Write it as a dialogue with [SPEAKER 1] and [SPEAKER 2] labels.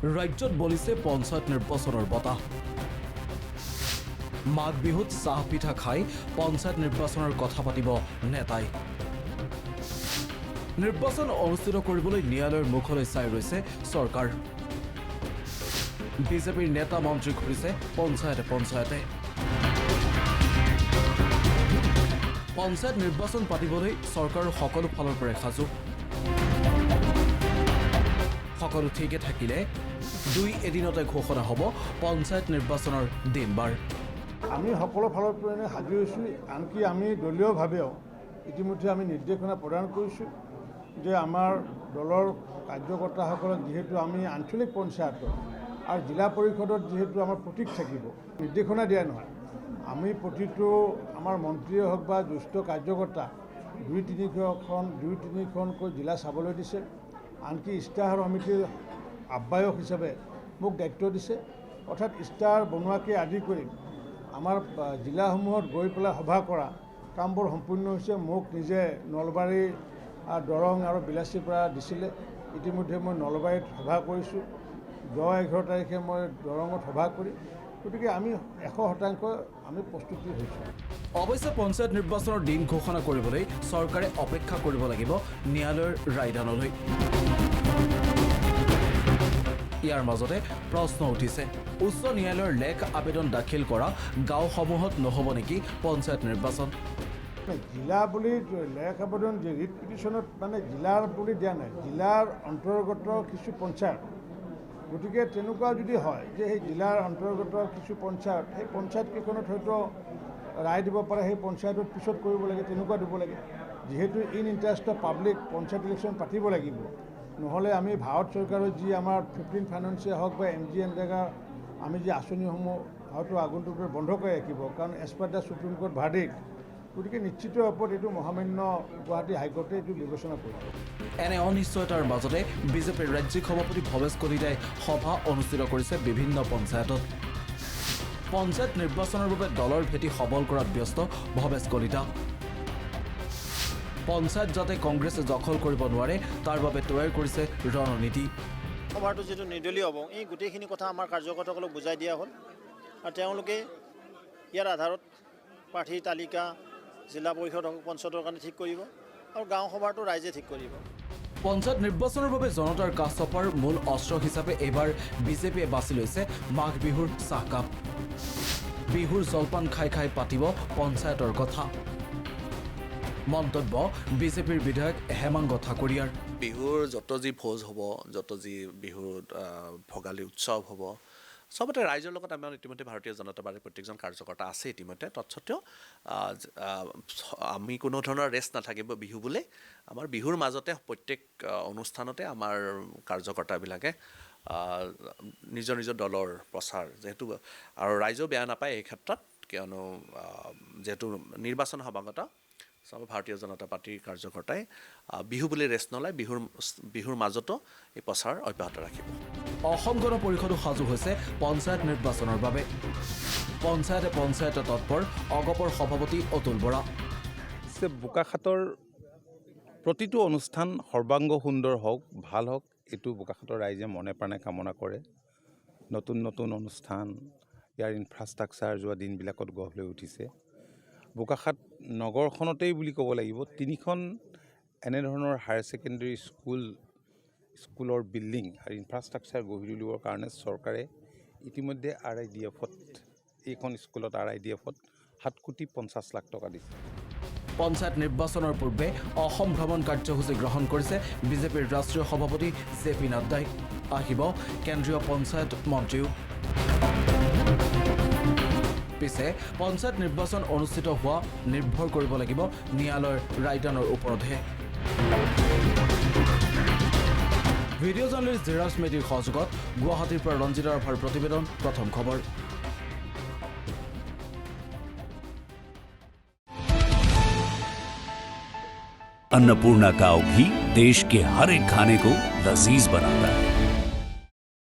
[SPEAKER 1] ৰাজ্যত বলিছে পঞ্চায়ত নিৰ্বাচনৰ বতাহ। মাঘ বিহুত চাহ পিঠা খাই পঞ্চায়ত নিৰ্বাচনৰ কথা পাতিব নেতাই। নিৰ্বাচন অনুষ্ঠিত কৰিবলৈ ন্যায়ালয়ৰ মুখলৈ চাই ৰৈছে চৰকাৰ। বিজেপিৰ নেতা মন্ত্ৰী ঘূৰিছে পঞ্চায়তে পঞ্চায়তে। পঞ্চায়ত নিৰ্বাচন পাতিবলৈ চৰকাৰৰ সকলো ফালৰ পৰাই সাজু। সকলো ঠিকে থাকিলে এদিনতে ঘোষণা হ'ব পঞ্চায়ত নিৰ্বাচনৰ দিনবাৰ।
[SPEAKER 2] আমি সকলো ফালৰ পৰা সাজু হৈছোঁ। আনকি আমি দলীয়ভাৱেও ইতিমধ্যে আমি নিৰ্দেশনা প্ৰদান কৰিছোঁ যে আমাৰ দলৰ কাৰ্যকৰ্তাসকলক যিহেতু আমি আঞ্চলিক পঞ্চায়তত আৰু জিলা পৰিষদত যিহেতু আমাৰ প্ৰতীক থাকিব, নিৰ্দেশনা দিয়া নহয়। আমি প্ৰতিটো আমাৰ মন্ত্ৰীয়ে হওক বা জ্যেষ্ঠ কাৰ্যকৰ্তা 2-3খনকৈ জিলা চাবলৈ দিছে। আনকি ইষ্টাৰ সমিতিৰ আহ্বায়ক হিচাপে মোক দায়িত্ব দিছে। অৰ্থাৎ ইষ্টাৰ বনোৱাকে আদি কৰি আমাৰ জিলাসমূহত গৈ পেলাই সভা কৰা কামবোৰ সম্পূৰ্ণ হৈছে। মোক নিজে নলবাৰী, দৰং আৰু বিলাচীৰ পৰা দিছিলে। ইতিমধ্যে মই নলবাৰীত সভা কৰিছোঁ। 10-11 তাৰিখে মই দৰঙত সভা কৰি, গতিকে আমি 100% আমি প্ৰস্তুতি হৈছোঁ।
[SPEAKER 1] অৱশ্যে পঞ্চায়ত নিৰ্বাচনৰ দিন ঘোষণা কৰিবলৈ চৰকাৰে অপেক্ষা কৰিব লাগিব ন্যায়ালয়ৰ ৰায়দানলৈ। ইয়াৰ মাজতে প্ৰশ্ন উঠিছে, উচ্চ ন্যায়ালয়ৰ লেখ আবেদন দাখিল কৰা গাঁওসমূহত নহ'ব নেকি পঞ্চায়ত নিৰ্বাচন?
[SPEAKER 2] জিলা বুলি লেখ আবেদন যে ৰিট পিটিশ্যনত মানে জিলাৰ বুলি দিয়া নাই, জিলাৰ অন্তৰ্গত কিছু পঞ্চায়ত। গতিকে তেনেকুৱা যদি হয় যে সেই জিলাৰ অন্তৰ্গত কিছু পঞ্চায়ত, সেই পঞ্চায়তকেইখনত হয়তো ৰায় দিব পাৰে, সেই পঞ্চায়তত পিছত কৰিব লাগে, তেনেকুৱা দিব লাগে। যিহেতু in interest of public panchayat election পাতিব লাগিব। নহ'লে আমি ভাৰত চৰকাৰৰ যি আমাৰ 15 ফাইনেন্সে হওক বা MGNREGA আমি যি আঁচনিসমূহ হয়তো আগন্তুক বন্ধ কৰি ৰাখিব, কাৰণ as per the Supreme Court verdict. গতিকে নিশ্চিত ওপৰত এইটো মহামান্য গুৱাহাটী হাইকোৰ্টে এইটো বিবেচনা কৰিব।
[SPEAKER 1] এনে অনিশ্চয়তাৰ মাজতে বিজেপিৰ ৰাজ্যিক সভাপতি ভৱেশ কলিতাই সভা অনুষ্ঠিত কৰিছে বিভিন্ন পঞ্চায়তত। পঞ্চায়ত নিৰ্বাচনৰ বাবে দলৰ ভেটি সবল কৰাত ব্যস্ত ভৱেশ কলিতা। পঞ্চায়ত যাতে কংগ্ৰেছে দখল কৰিব নোৱাৰে তাৰ বাবে তৈয়াৰ কৰিছে ৰণনীতি।
[SPEAKER 3] সভাটো যিটো নিৰ্দলীয় হ'ব, এই গোটেইখিনি কথা আমাৰ কাৰ্যকৰ্তাসকলক বুজাই দিয়া হ'ল আৰু তেওঁলোকে ইয়াৰ আধাৰত প্ৰাৰ্থীৰ তালিকা জিলা পৰিষদ পঞ্চায়তৰ কাৰণে ঠিক কৰিব আৰু গাঁও সভাটো ৰাইজে ঠিক কৰিব।
[SPEAKER 1] পঞ্চায়ত নিৰ্বাচনৰ বাবে জনতাৰ কাষ চপাৰ মূল অস্ত্ৰ হিচাপে এইবাৰ বিজেপিয়ে বাছি লৈছে মাঘ বিহুৰ চাহকাপ। বিহুৰ জলপান খাই খাই পাতিব পঞ্চায়তৰ কথা। মন্তব্য বিজেপিৰ বিধায়ক হেমাংগ ঠাকুৰীয়াৰ।
[SPEAKER 4] বিহুৰ যত যি ভোজ হ'ব, যত যি বিহুৰ ভোগালী উৎসৱ হ'ব, চবতে ৰাইজৰ লগত আমাৰ ইতিমধ্যে ভাৰতীয় জনতা পাৰ্টিৰ প্ৰত্যেকজন কাৰ্যকৰ্তা আছে ইতিমধ্যে। তৎসত্বেও আমি কোনো ধৰণৰ ৰেষ্ট নাথাকিব বিহু বুলি। আমাৰ বিহুৰ মাজতে প্ৰত্যেক অনুষ্ঠানতে আমাৰ কাৰ্যকৰ্তাবিলাকে নিজৰ নিজৰ দলৰ প্ৰচাৰ যিহেতু, আৰু ৰাইজেও বেয়া নাপায় এই ক্ষেত্ৰত, কিয়নো যিহেতু নিৰ্বাচন সমাগত ভাৰতীয় জনতা পাৰ্টিৰ কাৰ্যকৰ্তাই বিহু বুলি ৰেষ্ট নলয়, বিহুৰ মাজতো এই প্ৰচাৰ অব্যাহত ৰাখিব।
[SPEAKER 1] অসম গণ পৰিষদো সাজু হৈছে পঞ্চায়ত নিৰ্বাচনৰ বাবে। পঞ্চায়তে পঞ্চায়তে তৎপৰ অগপৰ সভাপতি অতুল বৰা।
[SPEAKER 5] বোকাখাতৰ প্ৰতিটো অনুষ্ঠান সৰ্বাংগ সুন্দৰ হওক, ভাল হওক, এইটো বোকাখাতৰ ৰাইজে মনে প্ৰাণে কামনা কৰে। নতুন নতুন অনুষ্ঠান, ইয়াৰ ইনফ্ৰাষ্ট্ৰাকচাৰ যোৱা দিনবিলাকত গঢ় লৈ উঠিছে। বোকাখাত নগৰখনতেই বুলি ক'ব লাগিব 3খন এনেধৰণৰ হায়াৰ ছেকেণ্ডেৰী স্কুলৰ বিল্ডিং আৰু ইনফ্ৰাষ্ট্ৰাকচাৰ গঢ়ি তুলিবৰ কাৰণে চৰকাৰে ইতিমধ্যে RIDF-ত এইখন স্কুলত RIDF-ত 7,50 লাখ টকা দিছে।
[SPEAKER 1] পঞ্চায়ত নিৰ্বাচনৰ পূৰ্বে অসম ভ্ৰমণ কাৰ্যসূচী গ্ৰহণ কৰিছে বিজেপিৰ ৰাষ্ট্ৰীয় সভাপতি JP নাড্ডাই। আহিব কেন্দ্ৰীয় পঞ্চায়ত মন্ত্ৰীও। পিছে পঞ্চায়ত নিৰ্বাচন অনুষ্ঠিত হোৱা নিৰ্ভৰ কৰিব লাগিব ন্যায়ালয়ৰ ৰায়দানৰ ওপৰতহে। ভিডিঅ' জাৰ্নেলিষ্ট ধীৰাজ মেধিৰ সহযোগত গুৱাহাটীৰ পৰা ৰঞ্জিত ৰাভাৰ প্ৰতিবেদন, প্ৰথম খবৰ।
[SPEAKER 6] अन्नपूर्णा काव घी देश के हर एक खाने को लजीज बनाता है।